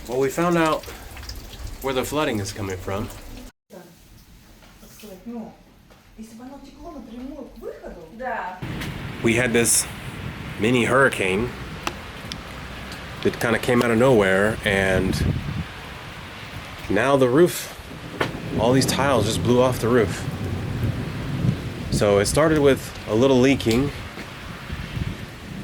Well, we found out where the flooding is coming from. We had this mini hurricane that kind of came out of nowhere, and now the roof, all these tiles just blew off the roof. So it started with a little leaking.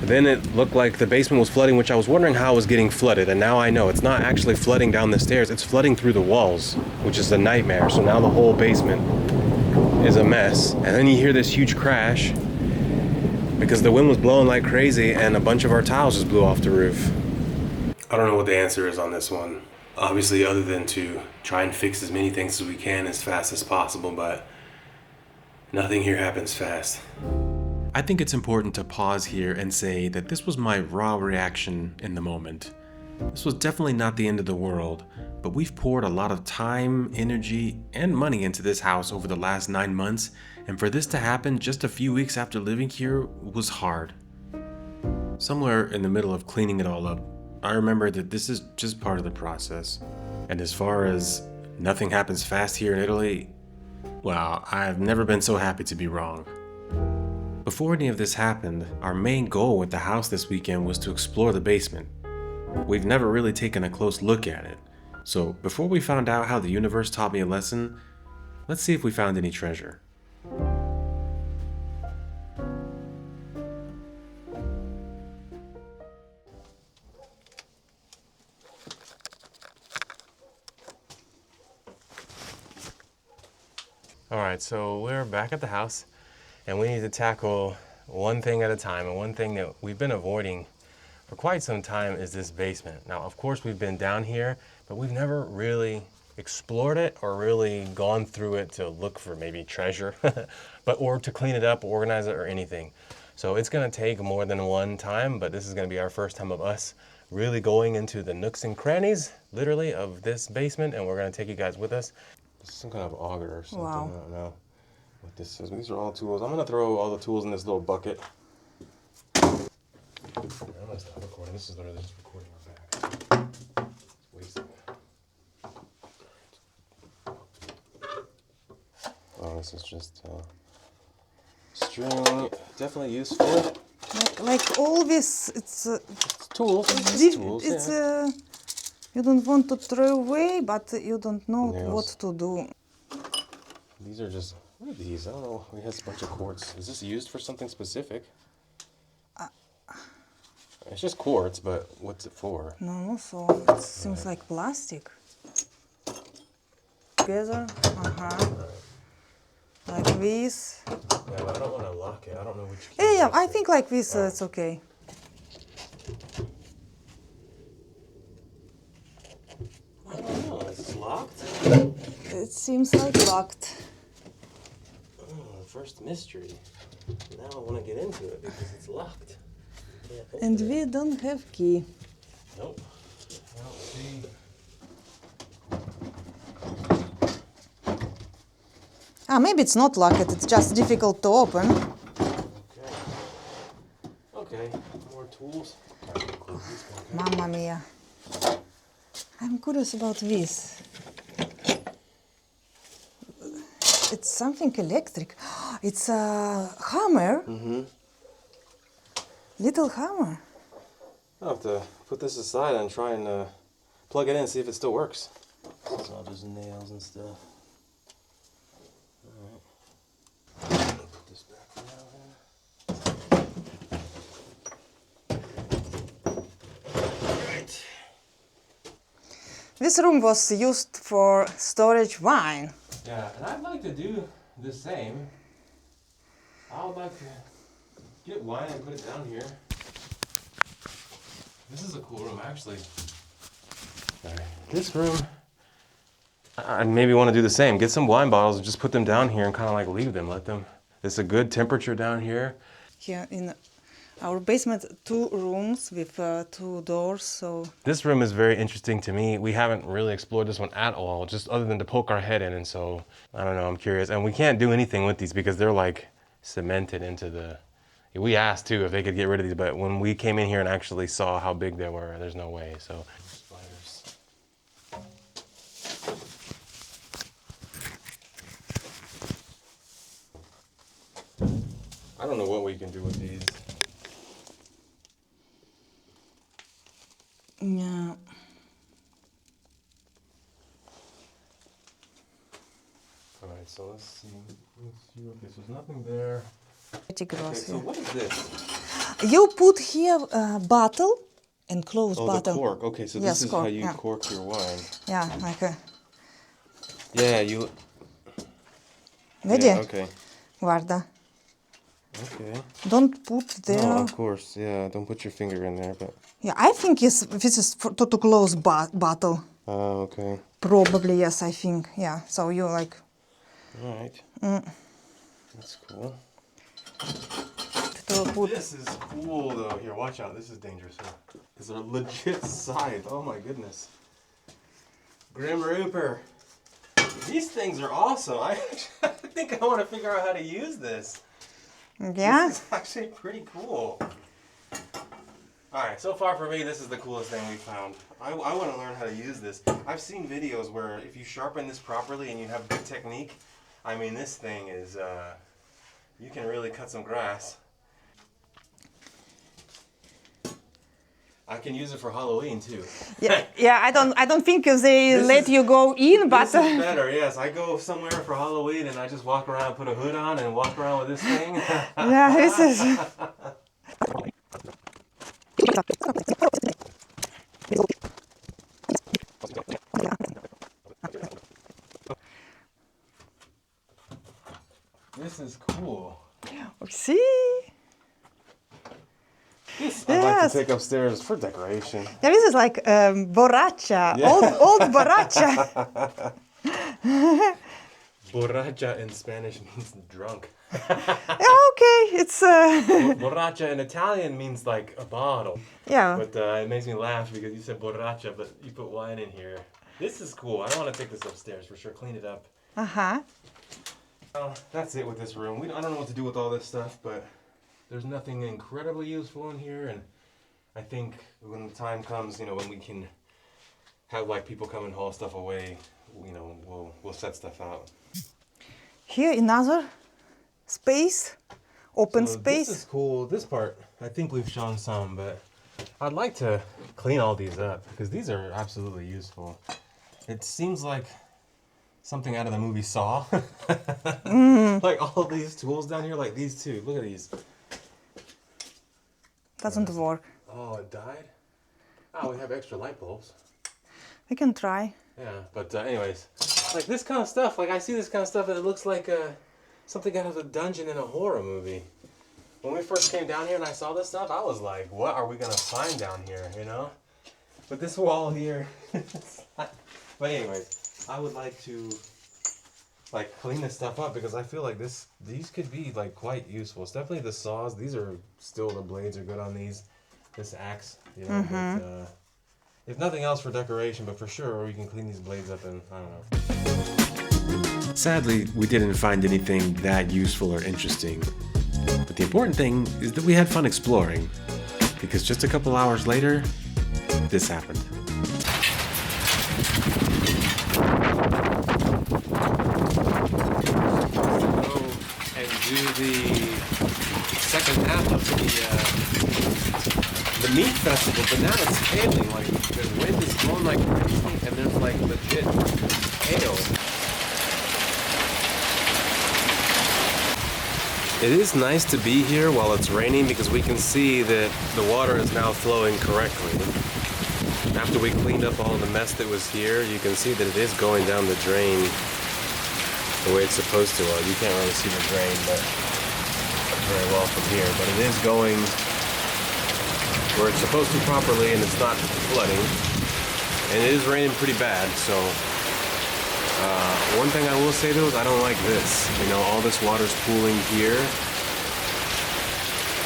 Then it looked like the basement was flooding, which I was wondering how it was getting flooded. And now I know it's not actually flooding down the stairs, it's flooding through the walls, which is a nightmare. So now the whole basement is a mess. And then you hear this huge crash because the wind was blowing like crazy and a bunch of our tiles just blew off the roof. I don't know what the answer is on this one. Obviously, other than to try and fix as many things as we can as fast as possible, but nothing here happens fast. I think it's important to pause here and say that this was my raw reaction in the moment. This was definitely not the end of the world, but we've poured a lot of time, energy, and money into this house over the last 9 months, and for this to happen just a few weeks after living here was hard. Somewhere in the middle of cleaning it all up, I remember that this is just part of the process. And as far as nothing happens fast here in Italy, well, I've never been so happy to be wrong. Before any of this happened, our main goal with the house this weekend was to explore the basement. We've never really taken a close look at it. So before we found out how the universe taught me a lesson, let's see if we found any treasure. Alright, so we're back at the house and we need to tackle one thing at a time, and one thing that we've been avoiding for quite some time is this basement. Now, of course, we've been down here, but we've never really explored it or really gone through it to look for maybe treasure, or to clean it up, organize it, or anything. So it's gonna take more than one time, but this is gonna be our first time of us really going into the nooks and crannies, literally, of this basement, and we're gonna take you guys with us. This is some kind of auger or something. Wow. I don't know what this is. These are all tools. I'm gonna throw all the tools in this little bucket. I'm gonna stop recording. This is literally just recording our back. It's wasting. Oh, this is just string. Definitely useful. Like all this, it's tools. It's you don't want to throw away, but you don't know what to do. These are just, what are these? I don't know. We have a bunch of quartz. Is this used for something specific? It's just quartz, but what's it for? No, so it seems like plastic. Together, like this. Yeah, but I don't want to lock it. I don't know which key. Yeah, I think like this, it's okay. I don't know. Is this locked? It seems like locked. Oh, first mystery. Now I want to get into it because it's locked. And we don't have key. Nope. I don't see. Maybe it's not locked, it's just difficult to open. Okay, more tools. Mamma mia. I'm curious about this. It's something electric. It's a hammer. Mm-hmm. Little hammer. I'll have to put this aside and try and plug it in and see if it still works. It's all just nails and stuff. Alright. Put this back for now. Alright. This room was used for storage wine. Yeah, and I'd like to do the same. I would like to get wine and put it down here. This is a cool room, actually. Alright, this room, I maybe want to do the same. Get some wine bottles and just put them down here and kind of like leave them. Let them. It's a good temperature down here. Here in our basement, 2 rooms with 2 doors. So this room is very interesting to me. We haven't really explored this one at all, just other than to poke our head in. And so I don't know. I'm curious, and we can't do anything with these because they're like cemented into the. We asked too if they could get rid of these, but when we came in here and actually saw how big they were, there's no way. So spiders. don't know what we can do with these. Yeah. All right, so let's see. Okay, so there's nothing there. Pretty gross. Okay, so Yeah. what is this? You put here a bottle and close Oh, bottle. the cork. Okay, so Yes, this is cork, how you yeah. cork your wine. Yeah, like a... Yeah, you. Vedi? Yeah, okay. Guarda. Okay. Don't put there. No, of course. Yeah, don't put your finger in there, but. Yeah, I think this is to close bottle. Oh, okay. Probably, yes, I think. Yeah, so you like... All right. That's cool. To put... This is cool, though. Here, watch out. This is dangerous. It's a legit scythe. Oh, my goodness. Grim Reaper. These things are awesome. I think I want to figure out how to use this. Yeah? This is actually pretty cool. Alright, so far for me, this is the coolest thing we found. I want to learn how to use this. I've seen videos where if you sharpen this properly and you have good technique, I mean, this thing is, you can really cut some grass. I can use it for Halloween too. Yeah, yeah. I don't think they let you go in, but This is better, yes. I go somewhere for Halloween and I just walk around, put a hood on and walk around with this thing. yeah, this is. This is cool. See? This I'd like Yes. to take upstairs for decoration. Yeah, this is like borracha, Yeah. old borracha. Borracha in Spanish means drunk. Yeah, okay, it's Borracha in Italian means like a bottle. yeah. But it makes me laugh because you said borracha, but you put wine in here. This is cool. I want to take this upstairs for sure. Clean it up. Uh-huh. Well, that's it with this room. I don't know what to do with all this stuff, but there's nothing incredibly useful in here. And I think when the time comes, you know, when we can have like people come and haul stuff away, you know, we'll set stuff out. Here another space, open So space. This is cool. This part, I think we've shown some, but I'd like to clean all these up because these are absolutely useful. It seems like something out of the movie Saw. Like all these tools down here, like these two. Look at these. Doesn't work. Oh, it died? Oh, we have extra light bulbs. We can try. Yeah, but anyways, like this kind of stuff, like I see this kind of stuff and it looks like something out of a dungeon in a horror movie. When we first came down here and I saw this stuff, I was like, what are we going to find down here, you know? But this wall here, but anyways, I would like to like clean this stuff up because I feel like these could be like quite useful. It's definitely the saws. These are still, the blades are good on these. This axe, you know, but, if nothing else for decoration, but for sure we can clean these blades up and I don't know. Sadly, we didn't find anything that useful or interesting. But the important thing is that we had fun exploring, because just a couple hours later, this happened. Go and do the second half of the meat festival, but now it's hailing, like the wind is blowing like crazy and there's like legit hail. It is nice to be here while it's raining because we can see that the water is now flowing correctly. After we cleaned up all the mess that was here, you can see that it is going down the drain the way it's supposed to. Well, you can't really see the drain but very well from here, but it is going where it's supposed to properly and it's not flooding. And it is raining pretty bad, so one thing I will say though is I don't like this. You know, all this water's pooling here.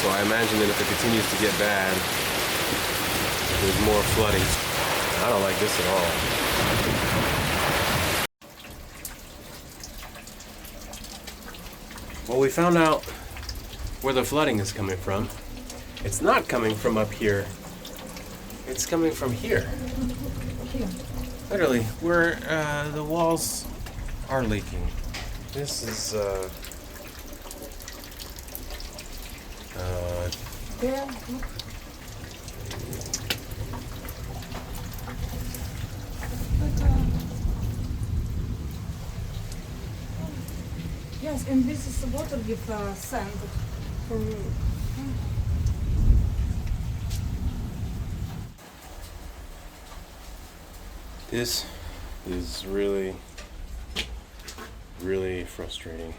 So I imagine that if it continues to get bad, there's more flooding. I don't like this at all. Well, we found out where the flooding is coming from. It's not coming from up here. It's coming from here. Literally, where the walls are leaking. This is There, look. But, yes, and this is water with sand. This is really, really frustrating.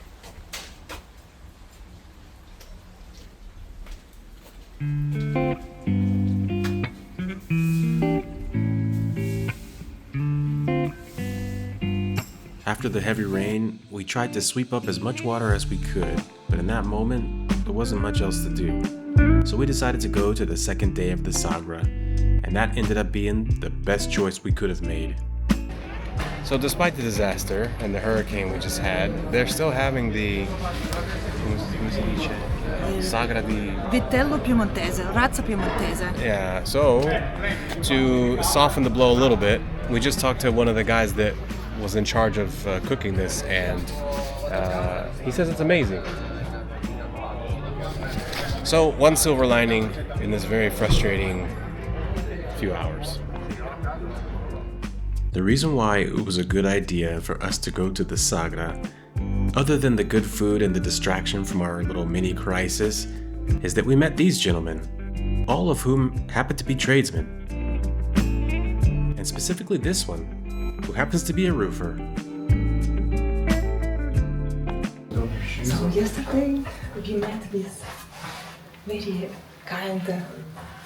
After the heavy rain, we tried to sweep up as much water as we could, but in that moment, there wasn't much else to do. So we decided to go to the second day of the Sagra, and that ended up being the best choice we could have made. So despite the disaster and the hurricane we just had, they're still having the Sagra di... Vitello piemontese, razza piemontese. Yeah, so to soften the blow a little bit, we just talked to one of the guys that was in charge of cooking this, and he says it's amazing. So one silver lining in this very frustrating few hours. The reason why it was a good idea for us to go to the Sagra, other than the good food and the distraction from our little mini crisis, is that we met these gentlemen, all of whom happen to be tradesmen. And specifically this one, who happens to be a roofer. So yesterday we met this very kind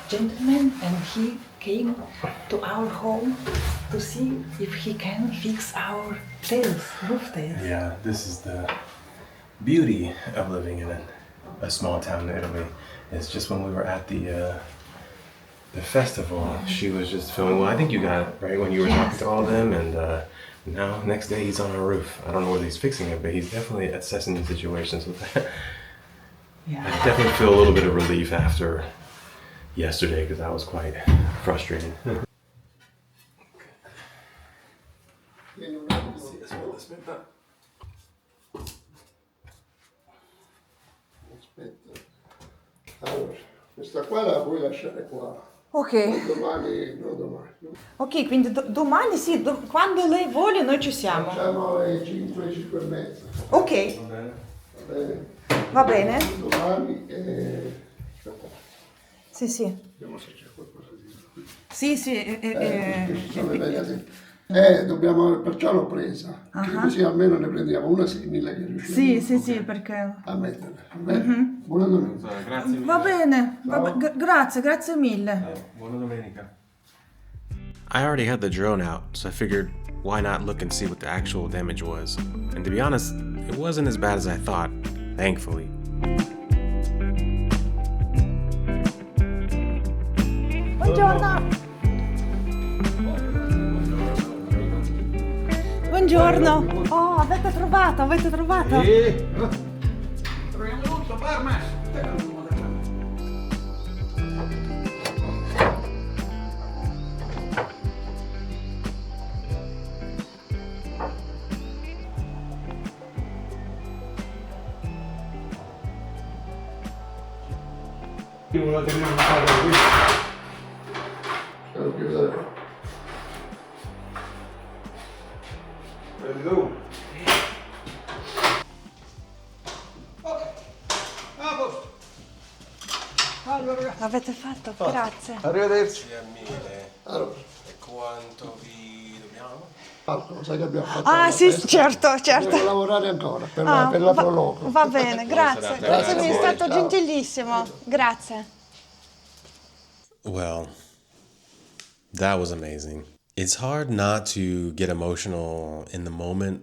gentleman, and he came to our home to see if he can fix our tails, roof tails. Yeah, this is the beauty of living in a small town in Italy. It's just when we were at the festival, she was just filming. Well, I think you got it, right? When you were talking to all of them, and now, next day, he's on our roof. I don't know whether he's fixing it, but he's definitely assessing the situations with that. Yeah. I definitely feel a little bit of relief after yesterday, because I was quite frustrated. Aspetta. Allora, questa qua la puoi lasciare qua. Ok, Domani, no domani. ok, quindi domani sì, quando lei vuole noi ci siamo. Facciamo alle 5, 5 e mezza. Ok, Va bene? va bene? Domani aspetta, Sì, sì. vediamo se c'è qualcosa di... Sì, sì. Ci sono le veglie. Dobbiamo, perciò l'ho presa, che così almeno ne prendiamo una simile che riusciamo Sì, sì, sì, perché... a metterla. Va bene? Buona domenica. Grazie mille. Va bene, grazie, grazie mille. Buona domenica. I already had the drone out, so I figured why not look and see what the actual damage was. And to be honest, it wasn't as bad as I thought, thankfully. Buongiorno. Buongiorno. Oh, avete trovato, avete trovato. Troviamo tutto, Parma! Io la dobbiamo fare qui. Devo chiudere. Vedo. Ok. A posto. Allora, L'avete fatto? Grazie. arrivederci. Mille. Allora, E quanto vi dobbiamo? Marco, sai che abbiamo fatto? Ah, la sì, festa? certo, certo. Devo lavorare ancora per Ah, la prologo. va bene, grazie. Grazie mille, è stato Ciao. gentilissimo. Grazie. Well, that was amazing. It's hard not to get emotional in the moment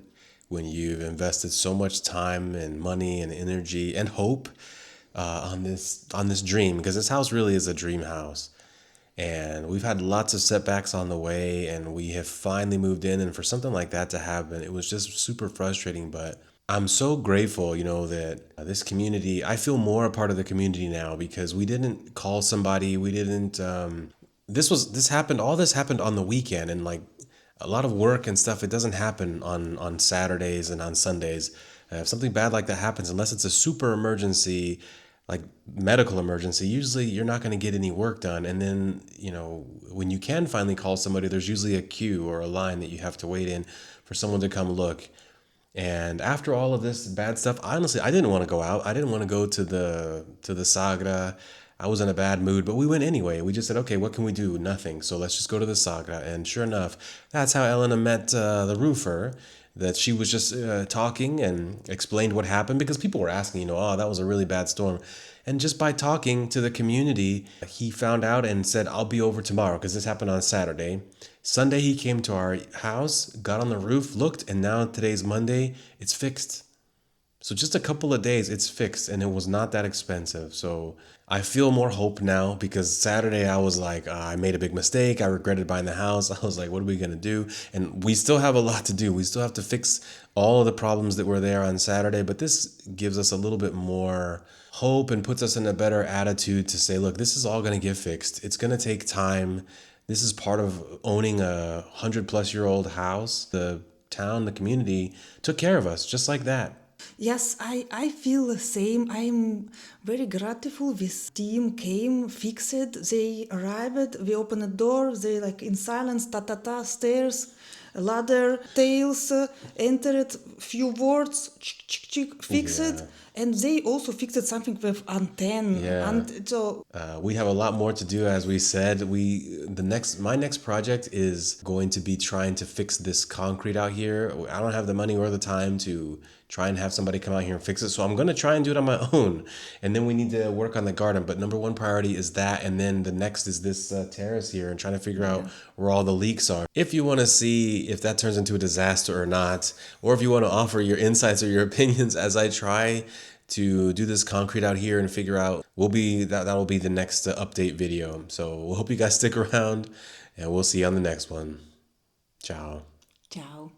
when you've invested so much time and money and energy and hope on this dream, because this house really is a dream house. And we've had lots of setbacks on the way, and we have finally moved in. And for something like that to happen, it was just super frustrating. But I'm so grateful, that this community, I feel more a part of the community now, because we didn't call somebody, we didn't, all this happened on the weekend, and like a lot of work and stuff, it doesn't happen on Saturdays and on Sundays. If something bad like that happens, unless it's a super emergency, like medical emergency, usually you're not going to get any work done. And then, when you can finally call somebody, there's usually a queue or a line that you have to wait in for someone to come look. And after all of this bad stuff, honestly, I didn't want to go out. I didn't want to go to the Sagra. I was in a bad mood, but we went anyway. We just said, okay, what can we do? Nothing. So let's just go to the Sagra. And sure enough, that's how Elena met the roofer. That she was just talking and explained what happened, because people were asking, oh, that was a really bad storm. And just by talking to the community, he found out and said, I'll be over tomorrow, because this happened on Saturday. Sunday, he came to our house, got on the roof, looked, and now today's Monday, it's fixed. So just a couple of days, it's fixed, and it was not that expensive. So I feel more hope now, because Saturday I was like, I made a big mistake. I regretted buying the house. I was like, what are we going to do? And we still have a lot to do. We still have to fix all of the problems that were there on Saturday. But this gives us a little bit more hope and puts us in a better attitude to say, look, this is all going to get fixed. It's going to take time. This is part of owning a 100-plus-year-old house. The town, the community took care of us just like that. Yes, I feel the same. I'm very grateful. This team came, fixed it, they arrived, we opened the door, they like in silence, ta-ta-ta, stairs, ladder, tails, entered, few words, fix it. And they also fixed something with antenna. Yeah. And so we have a lot more to do, as we said. My next project is going to be trying to fix this concrete out here. I don't have the money or the time to try and have somebody come out here and fix it, so I'm going to try and do it on my own. And then we need to work on the garden. But number one priority is that, and then the next is this terrace here, and trying to figure out where all the leaks are. If you want to see if that turns into a disaster or not, or if you want to offer your insights or your opinions as I try to do this concrete out here and figure out, that'll be the next update video. So we'll hope you guys stick around, and we'll see you on the next one. Ciao. ciao.